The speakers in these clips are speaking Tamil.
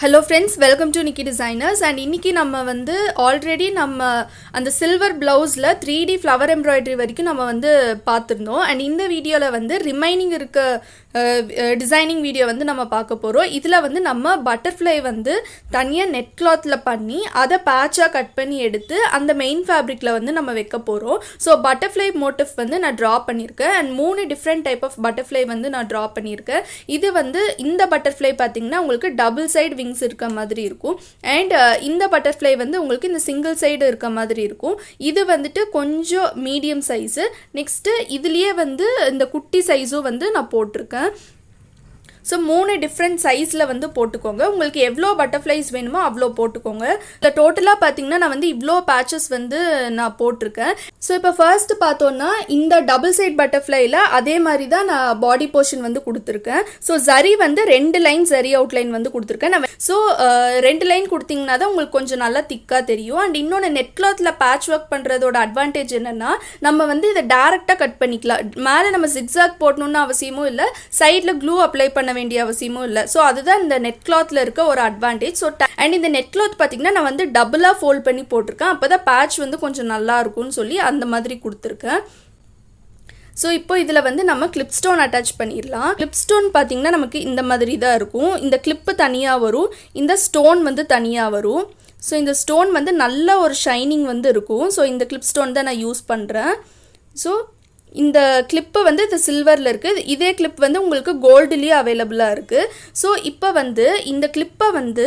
Hello friends, welcome to Nikki Designers and இன்னைக்கு நம்ம வந்து ஆல்ரெடி நம்ம அந்த சில்வர் பிளவுஸ்ல 3D flower embroidery வரைக்கும் நம்ம வந்து பார்த்திருந்தோம் and இந்த வீடியோல வந்து ரிமைனிங் இருக்க டிசைனிங் வீடியோ வந்து நம்ம பார்க்க போறோம். இதுல வந்து நம்ம பட்டர்ஃப்ளை வந்து தனியா நெட் கிளாத்ல பண்ணி அதை பேட்சா கட் பண்ணி எடுத்து அந்த மெயின் ஃபேப்ரிக்ல வந்து நம்ம வைக்க போறோம். ஸோ பட்டர்ஃப்ளை மோட்டிவ் வந்து நான் ட்ரா பண்ணியிருக்கேன் and 3 different type of butterfly வந்து நான் ட்ரா பண்ணியிருக்கேன். இது வந்து இந்த பட்டர்ஃப்ளை பார்த்தீங்கன்னா உங்களுக்கு டபுள் சைடு விங்ஸ் இருக்க மாதிரி இருக்கும் அண்ட் இந்த பட்டர்ஃப்ளை வந்து உங்களுக்கு இந்த சிங்கிள் சைடு இருக்க மாதிரி இருக்கும். இது வந்துட்டு கொஞ்சம் மீடியம் சைஸு. நெக்ஸ்ட்டு இதுலேயே வந்து இந்த குட்டி சைஸும் வந்து நான் போட்டிருக்கேன். ஸோ 3 டிஃப்ரெண்ட் சைஸில் வந்து போட்டுக்கோங்க. உங்களுக்கு எவ்வளோ பட்டர்ஃப்ளைஸ் வேணுமோ அவ்வளோ போட்டுக்கோங்க. இந்த டோட்டலாக பார்த்தீங்கன்னா நான் வந்து இவ்வளோ பேச்சஸ் வந்து நான் போட்டிருக்கேன். ஸோ இப்போ ஃபர்ஸ்ட் பார்த்தோன்னா இந்த டபுள் சைட் பட்டர்ஃப்ளைல அதே மாதிரி தான் நான் பாடி போர்ஷன் வந்து கொடுத்துருக்கேன். ஸோ ஜரி வந்து 2 லைன் ஜரி அவுட்லைன் வந்து கொடுத்துருக்கேன். நான் ஸோ 2 லைன் கொடுத்தீங்கன்னா தான் உங்களுக்கு கொஞ்சம் நல்லா திக்காக தெரியும். அண்ட் இன்னொன்று நெட் கிளாத்தில் பேட்ச் ஒர்க் பண்ணுறதோட அட்வான்டேஜ் என்னென்னா நம்ம வந்து இதை டேரெக்டாக கட் பண்ணிக்கலாம். மேலே நம்ம ஜிக்ஸாக் போடணுன்னு அவசியமும் இல்லை, சைடில் க்ளூ அப்ளை பண்ண வேண்டிய அவசியமும் இல்லை. ஸோ அதுதான் இந்த நெட் கிளாத்ல இருக்க ஒரு அட்வான்டேஜ். ஸோ அண்ட் இந்த நெட் கிளாத் பார்த்தீங்கன்னா நான் வந்து டபுளாக ஃபோல்ட் பண்ணி போட்டிருக்கேன். அப்போ தான் பேட்ச் வந்து கொஞ்சம் நல்லா இருக்கும்னு சொல்லி அந்த மாதிரி கொடுத்துருக்கேன். ஸோ இப்போ இதில் வந்து நம்ம கிளிப் ஸ்டோன் அட்டாச் பண்ணிடலாம். கிளிப் ஸ்டோன் பார்த்தீங்கன்னா நமக்கு இந்த மாதிரி தான் இருக்கும். இந்த கிளிப்பு தனியாக வரும், இந்த ஸ்டோன் வந்து தனியாக வரும். ஸோ இந்த ஸ்டோன் வந்து நல்ல ஒரு ஷைனிங் வந்து இருக்கும். ஸோ இந்த கிளிப் ஸ்டோன் தான் நான் யூஸ் பண்ணுறேன். ஸோ இந்த கிளிப்பு வந்து இது சில்வரில் இருக்குது, இதே கிளிப் வந்து உங்களுக்கு கோல்டுலேயே அவைலபிளாக இருக்குது. ஸோ இப்போ வந்து இந்த கிளிப்பை வந்து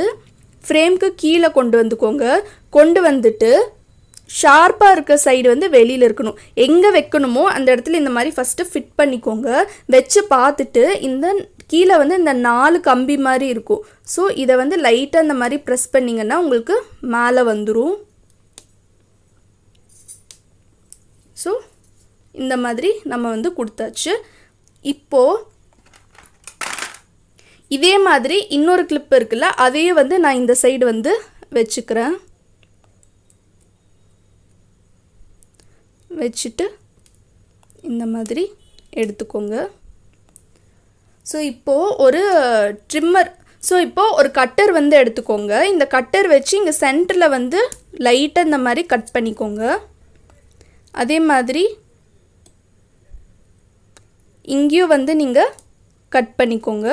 ஃப்ரேம்க்கு கீழே கொண்டு வந்துக்கோங்க. கொண்டு வந்துட்டு ஷார்ப்பாக இருக்க சைடு வந்து வெளியில் இருக்கணும். எங்கே வைக்கணுமோ அந்த இடத்துல இந்த மாதிரி ஃபஸ்ட்டு ஃபிட் பண்ணிக்கோங்க. வச்சு பார்த்துட்டு இந்த கீழே வந்து இந்த 4 கம்பி மாதிரி இருக்கும். ஸோ இதை வந்து லைட்டாக இந்த மாதிரி ப்ரெஸ் பண்ணிங்கன்னா உங்களுக்கு மேலே வந்துடும். ஸோ இந்த மாதிரி நம்ம வந்து கொடுத்தாச்சு. இப்போது இதே மாதிரி இன்னொரு கிளிப் இருக்குல்ல, அதையே வந்து நான் இந்த சைடு வந்து வச்சுக்கிறேன். வச்சுட்டு இந்த மாதிரி எடுத்துக்கோங்க. ஸோ இப்போது ஒரு ட்ரிம்மர், ஸோ இப்போது ஒரு கட்டர் வந்து எடுத்துக்கோங்க. இந்த கட்டர் வச்சு இங்கே சென்டரில் வந்து லைட்டாக இந்த மாதிரி கட் பண்ணிக்கோங்க. அதே மாதிரி இங்கேயும் வந்து நீங்கள் கட் பண்ணிக்கோங்க.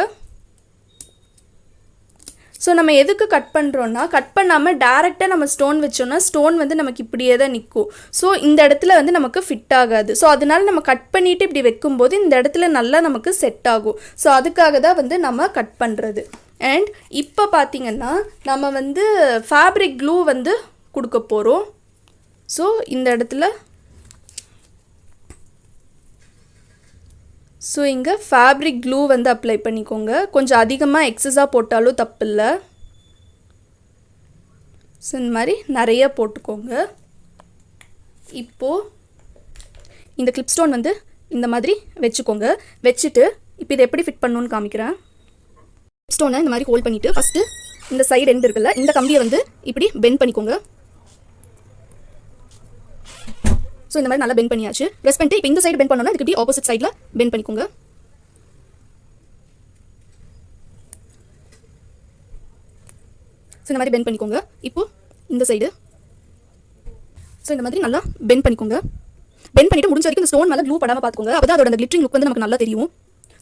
ஸோ நம்ம எதுக்கு கட் பண்ணுறோன்னா, கட் பண்ணாமல் டேரெக்டாக நம்ம ஸ்டோன் வச்சோன்னா ஸ்டோன் வந்து நமக்கு இப்படியே தான் நிற்கும். ஸோ இந்த இடத்துல வந்து நமக்கு ஃபிட் ஆகாது. ஸோ அதனால் நம்ம கட் பண்ணிவிட்டு இப்படி வைக்கும்போது இந்த இடத்துல நல்லா நமக்கு செட் ஆகும். ஸோ அதுக்காக தான் வந்து நம்ம கட் பண்ணுறது. அண்ட் இப்போ பார்த்திங்கன்னா நம்ம வந்து ஃபேப்ரிக் க்ளூ வந்து கொடுக்க போகிறோம். ஸோ இந்த இடத்துல ஸோ இங்கே ஃபேப்ரிக் க்ளூ வந்து அப்ளை பண்ணிக்கோங்க. கொஞ்சம் அதிகமாக எக்ஸஸாக போட்டாலும் தப்பு இல்லை. ஸோ இந்த மாதிரி நிறைய போட்டுக்கோங்க. இப்போது இந்த கிளிப் ஸ்டோன் வந்து இந்த மாதிரி வச்சுக்கோங்க. வச்சுட்டு இப்போ இதை எப்படி ஃபிட் பண்ணணுன்னு காமிக்கிறேன். கிளிப் ஸ்டோனை இந்த மாதிரி ஹோல்ட் பண்ணிவிட்டு ஃபஸ்ட்டு இந்த சைடு எண்ட் இருக்குல்ல, இந்த கம்பியை வந்து இப்படி பெண்ட் பண்ணிக்கோங்க. ஸோ இந்த மாதிரி நல்லா பெண்ட் பண்ணியாச்சு. ப்ரெஸ் பண்ணிட்டு இப்போ இந்த சைடு பெண்ட் பண்ணோன்னா இதுக்கு இப்படி ஆப்போசிட் சைடில் பெண்ட் பண்ணிக்கோங்க. ஸோ இந்த மாதிரி பெண்ட் பண்ணிக்கோங்க. இப்போது இந்த சைடு ஸோ இந்த மாதிரி நல்லா பெண்ட் பண்ணிக்கோங்க. பெண்ட் பண்ணிவிட்டு முடிஞ்ச வரைக்கும் இந்த ஸ்டோன் மேலே க்ளூ படாமல் பார்த்துக்கோங்க. அப்போ தான் அதோட அந்த கிளிட்டரிங் லுக் வந்து நமக்கு நல்லா தெரியும்.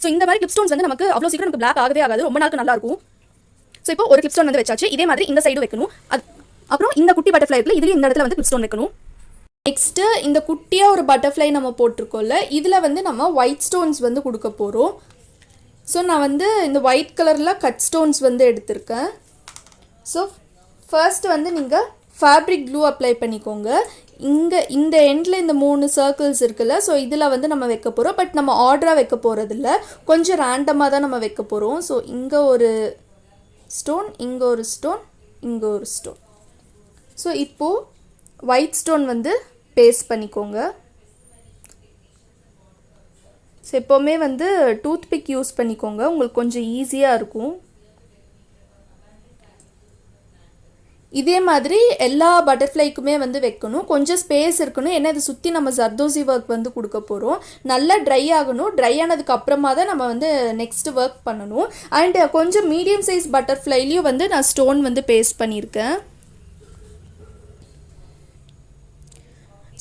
ஸோ இந்த மாதிரி கிளிப் ஸ்டோன்ஸ் வந்து நமக்கு அவ்வளோ சீக்கிரம் நமக்கு பிளாக் ஆகவே ஆகாது, ரொம்ப நாளுக்கு நல்லா இருக்கும். ஸோ இப்போ ஒரு கிளிப் ஸ்டோன் வந்து வச்சாச்சு. இதே மாதிரி இந்த சைடு வைக்கணும். அப்புறம் இந்த குட்டி பட்டர்ஃப்ளை இருக்குல்ல, இதுலேயும் இந்த இடத்துல வந்து கிளிப் ஸ்டோன் வைக்கணும். நெக்ஸ்ட்டு இந்த குட்டியாக ஒரு பட்டர்ஃப்ளை நம்ம போட்டிருக்கோம்ல, இதில் வந்து நம்ம ஒயிட் ஸ்டோன்ஸ் வந்து கொடுக்க போகிறோம். ஸோ நான் வந்து இந்த ஒயிட் கலரில் கட் ஸ்டோன்ஸ் வந்து எடுத்திருக்கேன். ஸோ ஃபர்ஸ்ட் வந்து நீங்கள் ஃபேப்ரிக் க்ளூ அப்ளை பண்ணிக்கோங்க. இங்கே இந்த எண்டில் இந்த 3 சர்க்கிள்ஸ் இருக்குல்ல, ஸோ இதில் வந்து நம்ம வைக்க போகிறோம். பட் நம்ம ஆர்டராக வைக்க போகிறதில்ல, கொஞ்சம் ரேண்டமாக தான் நம்ம வைக்க போகிறோம். ஸோ இங்கே ஒரு ஸ்டோன், இங்கே ஒரு ஸ்டோன், இங்கே ஒரு ஸ்டோன். ஸோ இப்போது ஒயிட் ஸ்டோன் வந்து பேஸ்ட் பண்ணிக்கோங்க. ஸோ எப்போவுமே வந்து டூத் பிக் யூஸ் பண்ணிக்கோங்க, உங்களுக்கு கொஞ்சம் ஈஸியாக இருக்கும். இதே மாதிரி எல்லா பட்டர்ஃப்ளைக்குமே வந்து வைக்கணும். கொஞ்சம் ஸ்பேஸ் இருக்கணும். ஏன்னா இதை சுற்றி நம்ம ஜர்தோசி ஒர்க் வந்து கொடுக்க போகிறோம். நல்லா ட்ரை ஆகணும். ட்ரை ஆனதுக்கு அப்புறமா தான் நம்ம வந்து நெக்ஸ்ட் ஒர்க் பண்ணணும். அண்ட் கொஞ்சம் மீடியம் சைஸ் பட்டர்ஃப்ளைலையும் வந்து நான் ஸ்டோன் வந்து பேஸ்ட் பண்ணியிருக்கேன்.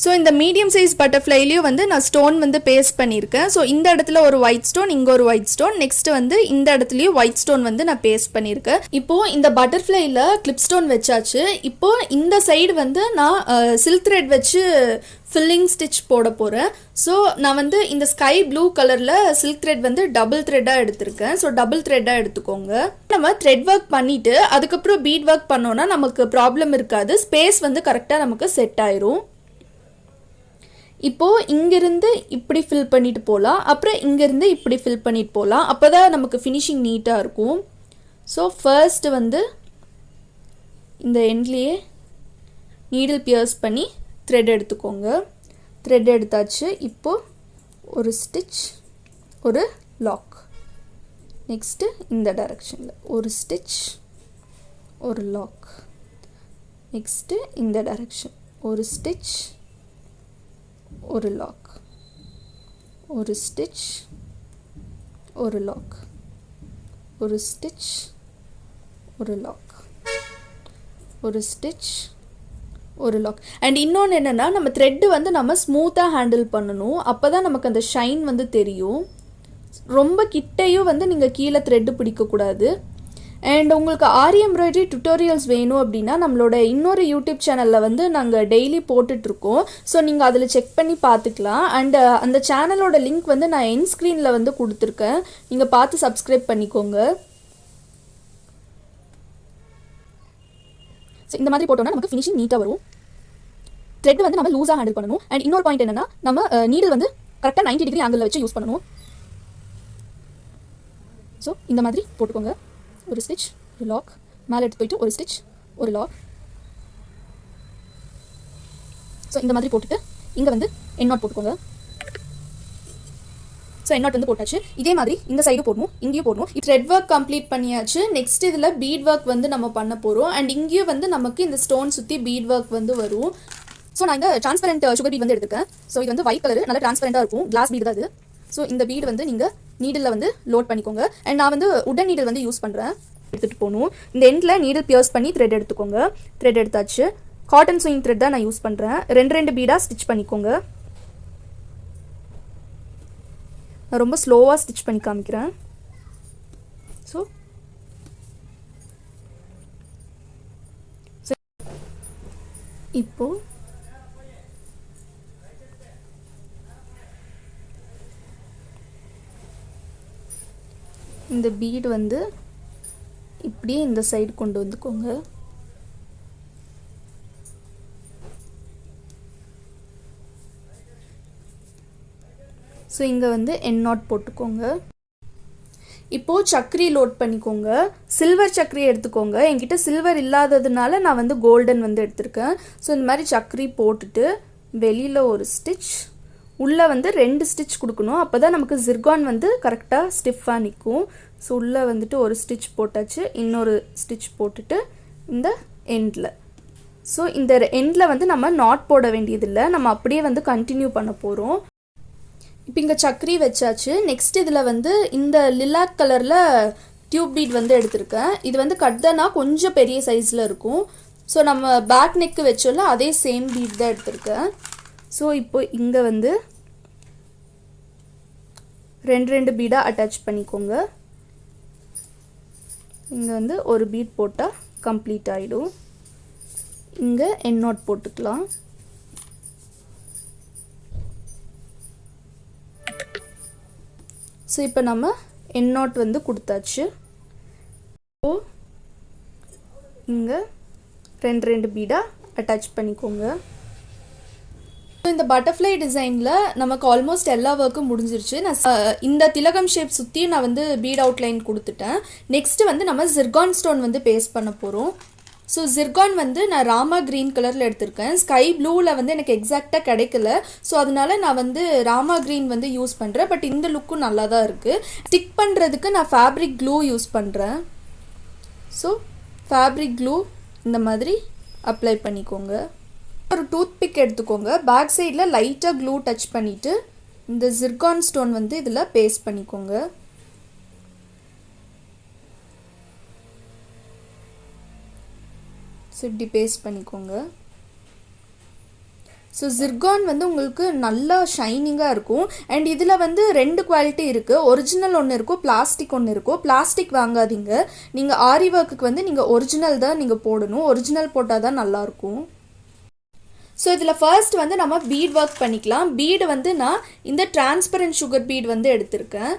ஸோ இந்த மீடியம் சைஸ் பட்டர்ஃப்ளைலையும் வந்து நான் ஸ்டோன் வந்து பேஸ்ட் பண்ணியிருக்கேன். ஸோ இந்த இடத்துல ஒரு ஒயிட் ஸ்டோன், இங்கே ஒரு ஒயிட் ஸ்டோன், நெக்ஸ்ட் வந்து இந்த இடத்துலையும் ஒயிட் ஸ்டோன் வந்து நான் பேஸ்ட் பண்ணியிருக்கேன். இப்போது இந்த பட்டர்ஃப்ளைல கிளிப் ஸ்டோன் வச்சாச்சு. இப்போது இந்த சைடு வந்து நான் சில்க் த்ரெட் வச்சு ஃபில்லிங் ஸ்டிச் போட போகிறேன். ஸோ நான் வந்து இந்த ஸ்கை ப்ளூ கலரில் சில்க் த்ரெட் வந்து டபுள் த்ரெட்டாக எடுத்திருக்கேன். ஸோ டபுள் த்ரெட்டாக எடுத்துக்கோங்க. நம்ம த்ரெட் ஒர்க் பண்ணிவிட்டு அதுக்கப்புறம் பீட் ஒர்க் பண்ணோன்னா நமக்கு ப்ராப்ளம் இருக்காது. ஸ்பேஸ் வந்து கரெக்டாக நமக்கு செட் ஆயிரும். இப்போது இங்கேருந்து இப்படி ஃபில் பண்ணிட்டு போகலாம். அப்புறம் இங்கேருந்து இப்படி ஃபில் பண்ணிட்டு போகலாம். அப்போ தான் நமக்கு ஃபினிஷிங் நீட்டாக இருக்கும். ஸோ ஃபர்ஸ்ட்டு வந்து இந்த எண்ட்லேயே நீடில் பியர்ஸ் பண்ணி த்ரெட் எடுத்துக்கோங்க. த்ரெட் எடுத்தாச்சு. இப்போது ஒரு ஸ்டிச், ஒரு லாக். நெக்ஸ்ட்டு இந்த டைரக்ஷனில் ஒரு ஸ்டிச், ஒரு லாக். நெக்ஸ்ட்டு இந்த டைரக்ஷன் ஒரு ஸ்டிச், ஒரு லாக், ஒரு ஸ்டிச், ஒரு லாக், ஒரு ஸ்டிச், ஒரு லாக், ஒரு ஸ்டிச், ஒரு லாக். அண்ட் இன்னொன்று என்னென்னா, நம்ம த்ரெட்டு வந்து நம்ம ஸ்மூத்தாக ஹேண்டில் பண்ணணும். அப்போ தான் நமக்கு அந்த ஷைன் வந்து தெரியும். ரொம்ப கிட்டையும் வந்து நீங்கள் கீழே த்ரெட்டு பிடிக்கக்கூடாது. அண்ட் உங்களுக்கு ஆரி எம்ப்ராய்டரி டுட்டோரியல்ஸ் வேணும் அப்படின்னா நம்மளோட இன்னொரு யூடியூப் சேனலில் வந்து நாங்கள் டெய்லி போட்டுட்ருக்கோம். ஸோ நீங்கள் அதில் செக் பண்ணி பார்த்துக்கலாம். அண்ட் அந்த சேனலோட லிங்க் வந்து நான் என் ஸ்க்ரீனில் வந்து கொடுத்துருக்கேன். நீங்கள் பார்த்து சப்ஸ்கிரைப் பண்ணிக்கோங்க. ஸோ இந்த மாதிரி போட்டோம்னா நமக்கு ஃபினிஷிங் நீட்டாக வரும். த்ரெட் வந்து நம்ம லூஸாக ஹேண்டில் பண்ணணும். அண்ட் இன்னொரு பாயிண்ட் என்னென்னா, நம்ம நீடில் வந்து கரெக்டாக 90 டிகிரி ஆங்கிளில் வச்சு யூஸ் பண்ணணும். ஸோ இந்த மாதிரி போட்டுக்கோங்க. ஒரு ஸ்டிச், ஒரு லாக், மேலே எடுத்து போயிட்டு ஒரு ஸ்டிச், ஒரு லாக். ஸோ இந்த மாதிரி போட்டுட்டு இங்கே வந்து என் நாட் போட்டுக்கோங்க. ஸோ என் நாட் வந்து போட்டாச்சு. இதே மாதிரி இந்த சைடு போடணும், இங்கேயும் போடணும். இப்போ த்ரெட் ஒர்க் கம்ப்ளீட் பண்ணியாச்சு. நெக்ஸ்ட் இதில் பீட் ஒர்க் வந்து நம்ம பண்ண போகிறோம். அண்ட் இங்கேயும் வந்து நமக்கு இந்த ஸ்டோன் சுற்றி பீட் ஒர்க் வந்து வரும். ஸோ நான் இந்த டிரான்ஸ்பரண்ட் சுகர் பீட் வந்து எடுத்துக்கேன். ஸோ இது வந்து ஒயிட் கலர், நல்லா டிரான்ஸ்பரண்டாக இருக்கும். கிளாஸ் பீட் தான் அது. ஸோ இந்த பீடு வந்து நீங்கள் நீடில் வந்து லோட் பண்ணிக்கோங்க. அண்ட் நான் வந்து உடன் நீடில் வந்து யூஸ் பண்ணுறேன். எடுத்துகிட்டு போகணும். இந்த எண்டில் நீடில் பியர்ஸ் பண்ணி த்ரெட் எடுத்துக்கோங்க. த்ரெட் எடுத்தாச்சு. காட்டன் ஸ்விங் த்ரெட் தான் நான் யூஸ் பண்ணுறேன். ரெண்டு பீடாக ஸ்டிச் பண்ணிக்கோங்க. நான் ரொம்ப ஸ்லோவாக ஸ்டிச் பண்ணி காமிக்கிறேன். ஸோ இப்போது இந்த பீடு வந்து இப்படியே இந்த சைடு கொண்டு வந்துக்கோங்க. ஸோ இங்கே வந்து என் நாட் போட்டுக்கோங்க. இப்போது சக்கரி லோட் பண்ணிக்கோங்க. சில்வர் சக்கரி எடுத்துக்கோங்க. என்கிட்ட சில்வர் இல்லாததுனால நான் வந்து கோல்டன் வந்து எடுத்திருக்கேன். ஸோ இந்த மாதிரி சக்கரி போட்டுட்டு வெளியில் ஒரு ஸ்டிச், உள்ளே வந்து 2 ஸ்டிச் கொடுக்கணும். அப்போ தான் நமக்கு ஜிர்கான் வந்து கரெக்டாக ஸ்டிஃபாக நிற்கும். ஸோ உள்ளே வந்துட்டு ஒரு ஸ்டிச் போட்டாச்சு. இன்னொரு ஸ்டிச் போட்டுட்டு இந்த எண்டில். ஸோ இந்த எண்டில் வந்து நம்ம நாட் போட வேண்டியதில்லை. நம்ம அப்படியே வந்து கண்டினியூ பண்ண போகிறோம். இப்போ இங்கே சக்கரி வச்சாச்சு. நெக்ஸ்ட் இதில் வந்து இந்த லிலாக் கலரில் டியூப் பீட் வந்து எடுத்திருக்கேன். இது வந்து கட்தனா கொஞ்சம் பெரிய சைஸில் இருக்கும். ஸோ நம்ம பேக் நெக்கு வச்சோம்ல அதே சேம் பீட் தான் எடுத்திருக்கேன். ஸோ இப்போ இங்கே வந்து 2 பீடாக அட்டாச் பண்ணிக்கோங்க. இங்கே வந்து ஒரு பீட் போட்டால் கம்ப்ளீட் ஆகிடும். இங்கே என் நாட் போட்டுக்கலாம். ஸோ இப்போ நம்ம என் நாட் வந்து கொடுத்தாச்சு. ஸோ இங்கே 2 பீடாக அட்டாச் பண்ணிக்கோங்க. இந்த பட்டர்ஃப்ளை டிசைனில் நமக்கு ஆல்மோஸ்ட் எல்லா ஒர்க்கும் முடிஞ்சிருச்சு. நான் இந்த திலகம் ஷேப் சுற்றி நான் வந்து பீட் அவுட்லைன் கொடுத்துட்டேன். நெக்ஸ்ட்டு வந்து நம்ம ஜிர்கான் ஸ்டோன் வந்து பேஸ்ட் பண்ண போகிறோம். ஸோ ஜிர்கான் வந்து நான் ராமா க்ரீன் கலரில் எடுத்திருக்கேன். ஸ்கை ப்ளூவில் வந்து எனக்கு எக்ஸாக்டாக கிடைக்கல. ஸோ அதனால நான் வந்து ராமா க்ரீன் வந்து யூஸ் பண்ணுறேன். பட் இந்த லுக்கும் நல்லா தான் இருக்குது. ஸ்டிக் பண்ணுறதுக்கு நான் ஃபேப்ரிக் க்ளூ யூஸ் பண்ணுறேன். ஸோ ஃபேப்ரிக் க்ளூ இந்த மாதிரி அப்ளை பண்ணிக்கோங்க. ஒரு டூத் பிக் எடுத்துக்கோங்க. பேக் சைடில் லைட்டாக க்ளூ டச் பண்ணிவிட்டு இந்த ஜிர்கான் ஸ்டோன் வந்து இதில் பேஸ்ட் பண்ணிக்கோங்க. ஸோ இப்படி பேஸ்ட் பண்ணிக்கோங்க. ஸோ ஜிர்கான் வந்து உங்களுக்கு நல்லா ஷைனிங்காக இருக்கும். அண்ட் இதில் வந்து 2 குவாலிட்டி இருக்குது. ஒரிஜினல் ஒன்று இருக்கும், பிளாஸ்டிக் ஒன்று இருக்கும். பிளாஸ்டிக் வாங்காதீங்க. நீங்கள் ஆரி ஒர்க்குக்கு வந்து நீங்கள் ஒரிஜினல் தான் நீங்கள் போடணும். ஒரிஜினல் போட்டால் தான் நல்லாயிருக்கும். ஸோ இதில் ஃபர்ஸ்ட் வந்து நம்ம பீட் ஒர்க் பண்ணிக்கலாம். பீடு வந்து நான் இந்த டிரான்ஸ்பரண்ட் சுகர் பீட் வந்து எடுத்திருக்கேன்.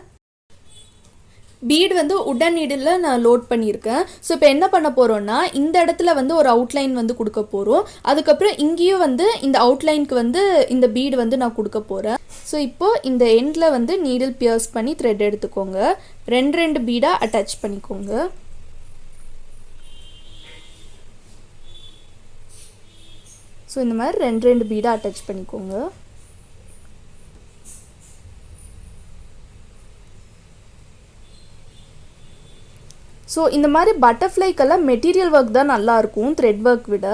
பீட் வந்து உடன் நீடில் நான் லோட் பண்ணியிருக்கேன். ஸோ இப்போ என்ன பண்ண போகிறோன்னா, இந்த இடத்துல வந்து ஒரு அவுட்லைன் வந்து கொடுக்க போகிறோம். அதுக்கப்புறம் இங்கேயும் வந்து இந்த அவுட்லைனுக்கு வந்து இந்த பீடு வந்து நான் கொடுக்க போகிறேன். ஸோ இப்போது இந்த எண்டில் வந்து நீடில் பியர்ஸ் பண்ணி த்ரெட் எடுத்துக்கோங்க. 2 பீடாக அட்டாச் பண்ணிக்கோங்க. ஸோ இந்த மாதிரி 2 பீடாக அட்டாச் பண்ணிக்கோங்க. ஸோ இந்த மாதிரி பட்டர்ஃப்ளைக்கெல்லாம் மெட்டீரியல் ஒர்க் தான் நல்லாயிருக்கும் த்ரெட் ஒர்க் விட.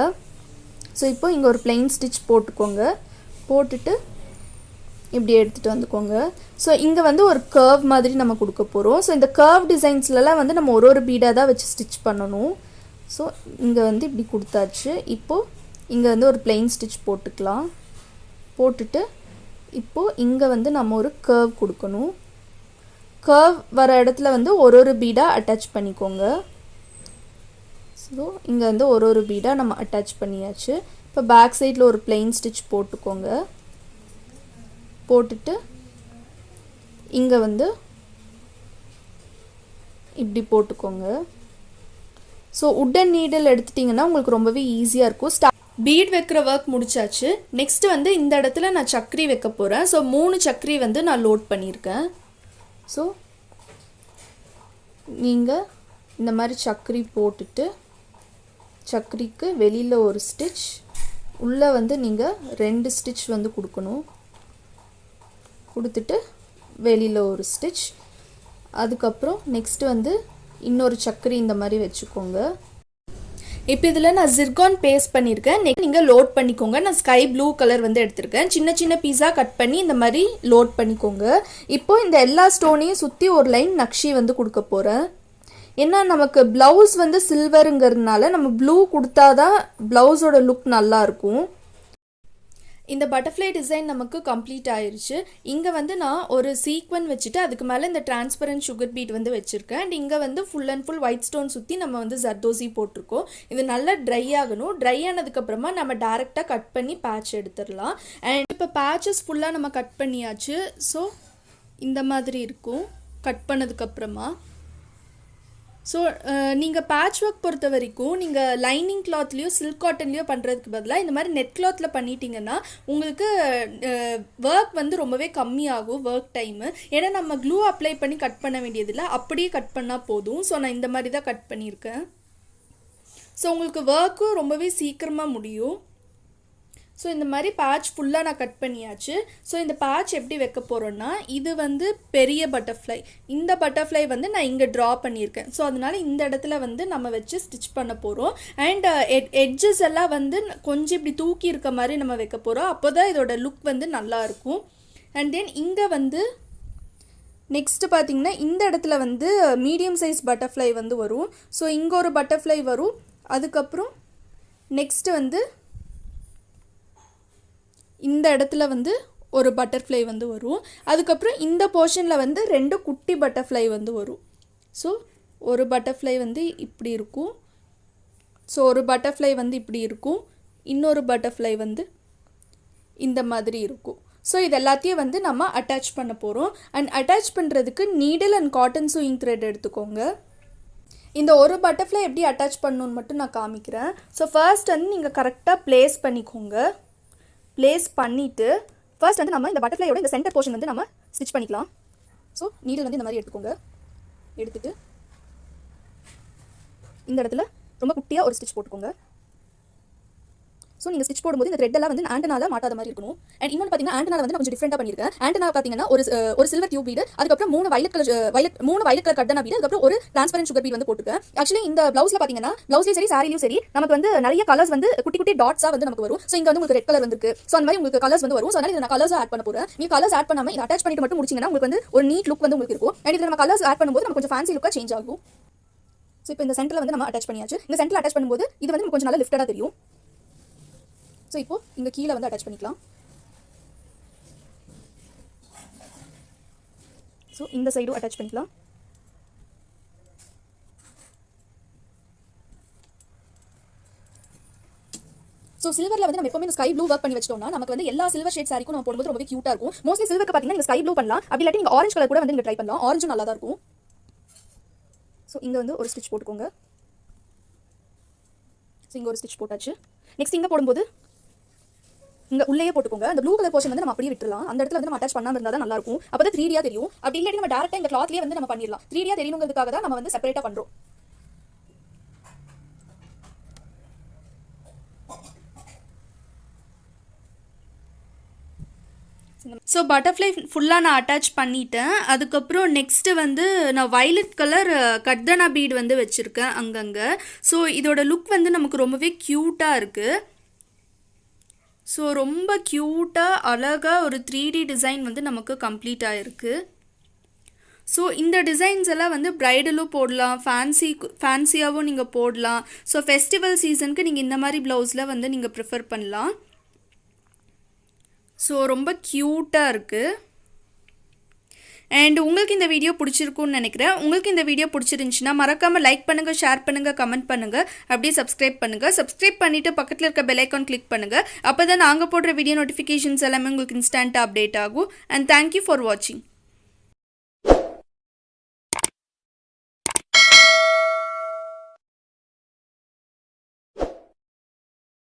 ஸோ இப்போ இங்கே ஒரு பிளெயின் ஸ்டிச் போட்டுக்கோங்க. போட்டுட்டு இப்படி எடுத்துகிட்டு வந்துக்கோங்க. ஸோ இங்கே வந்து ஒரு கர்வ் மாதிரி நம்ம கொடுக்க போகிறோம். ஸோ இந்த கர்வ் டிசைன்ஸ்லலாம் வந்து நம்ம ஒரு பீடாக தான் வச்சு ஸ்டிச் பண்ணணும். ஸோ இங்கே வந்து இப்படி கொடுத்தாச்சு. இப்போது இங்கே வந்து ஒரு பிளெயின் ஸ்டிச் போட்டுக்கலாம். போட்டுட்டு இப்போது இங்கே வந்து நம்ம ஒரு கர்வ் கொடுக்கணும். கர்வ் வர இடத்துல வந்து ஒரு பீடாக அட்டாச் பண்ணிக்கோங்க. ஸோ இங்கே வந்து ஒரு பீடாக நம்ம அட்டாச் பண்ணியாச்சு. இப்போ பேக் சைடில் ஒரு பிளெயின் ஸ்டிச் போட்டுக்கோங்க. போட்டுட்டு இங்கே வந்து இப்படி போட்டுக்கோங்க. ஸோ உட்டன் நீடில் எடுத்துட்டிங்கன்னா உங்களுக்கு ரொம்பவே ஈஸியாக இருக்கும். பீட் வைக்கிற ஒர்க் முடிச்சாச்சு. நெக்ஸ்ட்டு வந்து இந்த இடத்துல நான் சக்கரி வைக்க போகிறேன். ஸோ 3 சக்கரி வந்து நான் லோட் பண்ணியிருக்கேன். ஸோ நீங்கள் இந்த மாதிரி சக்கரி போட்டுட்டு சக்கரிக்கு வெளியில் ஒரு ஸ்டிச், உள்ளே வந்து நீங்கள் 2 ஸ்டிச் வந்து கொடுக்கணும். கொடுத்துட்டு வெளியில் ஒரு ஸ்டிச். அதுக்கப்புறம் நெக்ஸ்ட்டு வந்து இன்னொரு சக்கரி இந்த மாதிரி வச்சுக்கோங்க. இப்போ இதில் நான் ஜிர்கான் பேஸ்ட் பண்ணியிருக்கேன். நீங்கள் லோட் பண்ணிக்கோங்க. நான் ஸ்கை ப்ளூ கலர் வந்து எடுத்திருக்கேன். சின்ன சின்ன பீஸாக கட் பண்ணி இந்த மாதிரி லோட் பண்ணிக்கோங்க. இப்போது இந்த எல்லா ஸ்டோனையும் சுற்றி ஒரு லைன் நக்ஷி வந்து கொடுக்க போகிறேன். ஏன்னா நமக்கு ப்ளவுஸ் வந்து சில்வருங்கிறதுனால நம்ம ப்ளூ கொடுத்தாதான் ப்ளவுஸோட லுக் நல்லாயிருக்கும். இந்த பட்டர்ஃப்ளை டிசைன் நமக்கு கம்ப்ளீட் ஆயிடுச்சு. இங்கே வந்து நான் ஒரு சீக்வன் வச்சுட்டு அதுக்கு மேலே இந்த டிரான்ஸ்பரண்ட் சுகர் பீட் வந்து வச்சுருக்கேன். அண்ட் இங்கே வந்து full and full white stone சுற்றி நம்ம வந்து ஜர்தோசி போட்டிருக்கோம். இது நல்லா ட்ரை ஆகணும். ட்ரை ஆனதுக்கப்புறமா நம்ம டேரெக்டாக கட் பண்ணி பேட்ச் எடுத்துடலாம். அண்ட் இப்போ பேட்சஸ் ஃபுல்லாக நம்ம கட் பண்ணியாச்சு. ஸோ இந்த மாதிரி இருக்கும் கட் பண்ணதுக்கப்புறமா. ஸோ நீங்கள் பேட்ச் ஒர்க் பொறுத்த வரைக்கும் நீங்கள் லைனிங் கிளாத்லேயோ சில்க் காட்டன்லேயோ பண்ணுறதுக்கு பதிலாக இந்த மாதிரி நெட் கிளாத்தில் பண்ணிட்டீங்கன்னா உங்களுக்கு ஒர்க் வந்து ரொம்பவே கம்மியாகும் ஒர்க் டைமு. ஏன்னா நம்ம க்ளூ அப்ளை பண்ணி கட் பண்ண வேண்டியதில்லை, அப்படியே கட் பண்ணால் போதும். ஸோ நான் இந்த மாதிரி தான் கட் பண்ணியிருக்கேன். ஸோ உங்களுக்கு ஒர்க்கும் ரொம்பவே சீக்கிரமாக முடியும். ஸோ இந்த மாதிரி பேட்ச் ஃபுல்லாக நான் கட் பண்ணியாச்சு. ஸோ இந்த பேட்ச் எப்படி வைக்க போகிறோன்னா, இது வந்து பெரிய பட்டர்ஃப்ளை. இந்த பட்டர்ஃப்ளை வந்து நான் இங்கே ட்ரா பண்ணியிருக்கேன். ஸோ அதனால் இந்த இடத்துல வந்து நம்ம வச்சு ஸ்டிச் பண்ண போகிறோம். அண்ட் எட்ஜஸ் எல்லாம் வந்து கொஞ்சம் இப்படி தூக்கி இருக்க மாதிரி நம்ம வைக்க போகிறோம். அப்போ தான் இதோட லுக் வந்து நல்லாயிருக்கும். அண்ட் தென் இங்கே வந்து நெக்ஸ்ட்டு பார்த்திங்கன்னா இந்த இடத்துல வந்து மீடியம் சைஸ் பட்டர்ஃப்ளை வந்து வரும். ஸோ இங்கே ஒரு பட்டர்ஃப்ளை வரும். அதுக்கப்புறம் நெக்ஸ்ட்டு வந்து இந்த இடத்துல வந்து ஒரு பட்டர்ஃப்ளை வந்து வரும். அதுக்கப்புறம் இந்த போர்ஷனில் வந்து 2 குட்டி பட்டர்ஃப்ளை வந்து வரும். ஸோ ஒரு பட்டர்ஃப்ளை வந்து இப்படி இருக்கும். ஸோ ஒரு பட்டர்ஃப்ளை வந்து இப்படி இருக்கும். இன்னொரு பட்டர்ஃப்ளை வந்து இந்த மாதிரி இருக்கும். ஸோ இது எல்லாத்தையும் வந்து நம்ம அட்டாச் பண்ண போகிறோம். அண்ட் அட்டாச் பண்ணுறதுக்கு needle and cotton chewing thread எடுத்துக்கோங்க. இந்த ஒரு பட்டர்ஃப்ளை எப்படி அட்டாச் பண்ணணுன்னு மட்டும் நான் காமிக்கிறேன். ஸோ ஃபர்ஸ்ட் வந்து நீங்கள் கரெக்டாக ப்ளேஸ் பண்ணிக்கோங்க. ப்ளேஸ் பண்ணிவிட்டு ஃபர்ஸ்ட் வந்து நம்ம இந்த பட்டர்ஃப்ளையோட இந்த சென்டர் போர்ஷன் வந்து நம்ம ஸ்டிச் பண்ணிக்கலாம். ஸோ நீடில் வந்து இந்த மாதிரி எடுத்துக்கோங்க. எடுத்துகிட்டு இந்த இடத்துல ரொம்ப குட்டியாக ஒரு ஸ்டிச் போட்டுக்கோங்க. ஸோ நீங்கள் ஸ்டிச் போடும்போது இந்த த்ரெட் எல்லாம் வந்து ஆண்டனால மாட்டாத மாதிரி இருக்கணும். அண்ட் இன்னொன்று பார்த்தீங்கன்னா ஆண்டனா வந்து நான் கொஞ்சம் டிஃப்ரெண்டாக பண்ணியிருக்கேன். ஆண்டனா பார்த்தீங்கன்னா ஒரு சில்வர் டியூப் பீடு, அதுக்கப்புறம் 3 வயலட் கலர் கட்டனா பீடு, அதுக்கப்புறம் ஒரு டிரான்ஸ்பரண்ட் சுகர் பீட் வந்து போட்டுருக்கேன். ஆக்சுவலி இந்த ப்ளவுஸ்ல பார்த்தீங்கன்னா ப்ளவுஸ்லேயும் சரி சாரிலையும் சரி நமக்கு வந்து நிறைய கலர்ஸ் வந்து குட்டி குட்டி டாட்ஸாக வந்து நமக்கு வரும். ஸோ இங்கே வந்து உங்களுக்கு ரெட் கலர் வந்துருக்கு. ஸோ அந்த மாதிரி உங்களுக்கு கலர்ஸ் வந்து வரும். ஸோ அதனால இதை நான் கலர்ஸ் ஆட் பண்ண போகிறேன். நீங்கள் கலர்ஸ் ஆட் பண்ணாமல் இதை அட்டாச் பண்ணிட்டு மட்டும் முடிச்சிங்கன்னா உங்களுக்கு வந்து ஒரு நீட் லுக் வந்து உங்களுக்கு இருக்கும். அண்ட் இதில் நம்ம கலர்ஸ் ஆட் பண்ணும்போது நமக்கு கொஞ்சம் ஃபேன்சி லுக்காக சேஞ்ச் ஆகும். ஸோ இப்போ இந்த சென்டரில் வந்து நம்ம அட்டாச் பண்ணியாச்சு. இந்த சென்டரில் அட்டாச் பண்ணும்போது இது வந்து கொஞ்சம் நல்லா லிஃப்டடாக தெரியும். ஸோ இப்போ இங்கே கீழே வந்து அட்டாச் பண்ணிக்கலாம். ஸோ இந்த சைடும் அட்டாச் பண்ணிக்கலாம். ஸோ சில்வரில் வந்து நம்ம எப்பவுமே ஸ்கை ப்ளூ ஒர்க் பண்ணி வச்சிட்டோம்னா நமக்கு வந்து எல்லா சில்வர் ஷேட் சாரிக்கும் நம்ம போடும்போது ரொம்ப கியூட்டாக இருக்கும். மோஸ்ட்லி சில்வருக்கு பார்த்தீங்கன்னா நீங்கள் ஸ்கை ப்ளூ பண்ணலாம். அப்படி இல்லாட்டி நீங்கள் ஆரஞ்சு கலர் கூட வந்து நீங்கள் ட்ரை பண்ணலாம். ஆரஞ்சும் நல்லா தான் இருக்கும். ஸோ இங்கே வந்து ஒரு ஸ்டிச் போட்டுக்கோங்க. ஸோ இங்கே ஒரு ஸ்டிச் போட்டாச்சு. நெக்ஸ்ட் இங்கே போடும்போது இங்கே உள்ளே போட்டுக்கோங்க. அந்த ப்ளூ கலர் போர்ஷன் வந்து நம்ம அப்படியே விட்டுலாம். அந்த இடத்துல வந்து நம்ம அட்டாச் பண்ணாமல் இருந்தால் தான் நல்லா இருக்கும். அப்போ தான் 3D தெரியும். அப்படி இல்லாட்டி நம்ம டேரக்டாக இந்த கிளாத்லேயே வந்து நம்ம பண்ணிடலாம். 3D தெரியணுங்கிறதுக்காக தான் நம்ம வந்து செப்பரேட்டாக பண்ணுறோம். ஸோ பட்டர்ஃப்ளை ஃபுல்லாக நான் அட்டாச் பண்ணிட்டேன். அதுக்கப்புறம் நெக்ஸ்ட்டு வந்து நான் வயலட் கலர் கர்தனா பீட் வந்து வச்சுருக்கேன் அங்கங்கே. ஸோ இதோட லுக் வந்து நமக்கு ரொம்பவே க்யூட்டாக இருக்குது. ஸோ ரொம்ப க்யூட்டாக அழகாக ஒரு 3D டிசைன் வந்து நமக்கு கம்ப்ளீட் ஆகிருக்கு. ஸோ இந்த டிசைன்ஸ் எல்லாம் வந்து ப்ரைடலும் போடலாம், ஃபேன்சியாகவும் நீங்கள் போடலாம். ஸோ ஃபெஸ்டிவல் சீசனுக்கு நீங்கள் இந்த மாதிரி ப்ளவுஸில் வந்து நீங்கள் ப்ரிஃபர் பண்ணலாம். ஸோ ரொம்ப க்யூட்டாக இருக்குது. அண்ட் உங்களுக்கு இந்த வீடியோ பிடிச்சிருக்குன்னு நினைக்கிறேன். உங்களுக்கு இந்த வீடியோ பிடிச்சிருந்துச்சுன்னா மறக்காமல் லைக் பண்ணுங்கள், ஷேர் பண்ணுங்கள், கமெண்ட் பண்ணுங்கள், அப்படியே சப்ஸ்கிரைப் பண்ணுங்கள். சப்ஸ்கிரைப் பண்ணிவிட்டு பக்கத்தில் இருக்க பெல் ஐக்கான் கிளிக் பண்ணுங்கள். அப்போ தான் நாங்கள் போடுற வீடியோ நோட்டிஃபிகேஷன்ஸ் எல்லாமே உங்களுக்கு இன்ஸ்டண்ட்டாக அப்டேட் ஆகும். அண்ட் தேங்க்யூ ஃபார் வாட்சிங்.